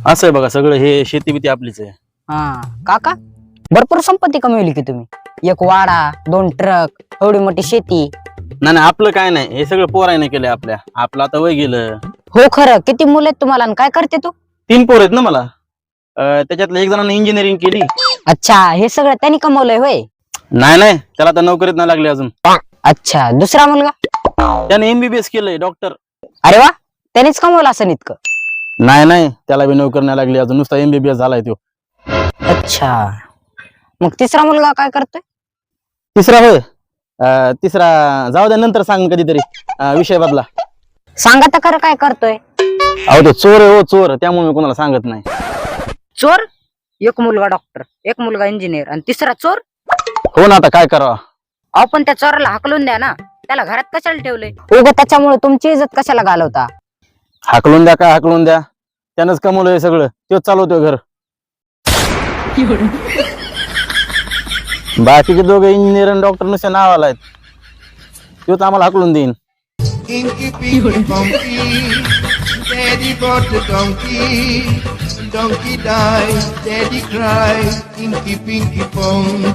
असं आहे बघा, सगळं हे शेती बिती आपलीच आहे. हा काका, भरपूर संपत्ती कमवली की तुम्ही. एक वाडा, 2 ट्रक, एवढी मोठी शेती. नाही नाही, आपलं काय नाही, हे सगळं पोराने केलंय आपल्या. आपलं आता वय गेलं. हो खरं. किती मुलं आहेत तुम्हाला आणि काय करते तू? 3 पोर आहेत ना मला. त्याच्यातलं एक जणांनी इंजिनिअरिंग केली. अच्छा, हे सगळं त्यांनी कमवलंय होय? नाही नाही, त्याला तर नोकरीत नाही लागली अजून. अच्छा, दुसरा मुलगा? त्याने MBBS केलंय, डॉक्टर. अरे वा, त्यानेच कमवलं असं इतकं? नाही नाही, त्याला बी नोकरी नाही लागली अजून, नुसता MBBS झालाय तो. अच्छा, मग तिसरा मुलगा काय करतोय? तिसरा होय, तिसरा जाऊ द्या, नंतर सांग कधीतरी. विषय बदला. सांगा तर खरं काय करतोय? अहो तो चोर आहे, हो चोर, त्यामुळे मी कोणाला सांगत नाही. चोर? एक मुलगा डॉक्टर, एक मुलगा इंजिनियर आणि तिसरा चोर? हो ना, आता काय करावं. अहो पण त्या चोराला हाकलून द्या ना. त्याला घरात कशाला ठेवलंय? उगा त्याच्यामुळे तुमची इज्जत कशाला घालवता? हाकलून द्या काय हाकलून द्या, त्यानंच कमवलंय सगळं, तोच चालवतोय घर. बाकीचे दोघे इंजिनियर आणि डॉक्टर नुसते नावाला आहेत, तोच आम्हाला हाकलून देईन. Inky pinky funky, daddy bought the donkey, donkey died, daddy cried, inky pinky pong.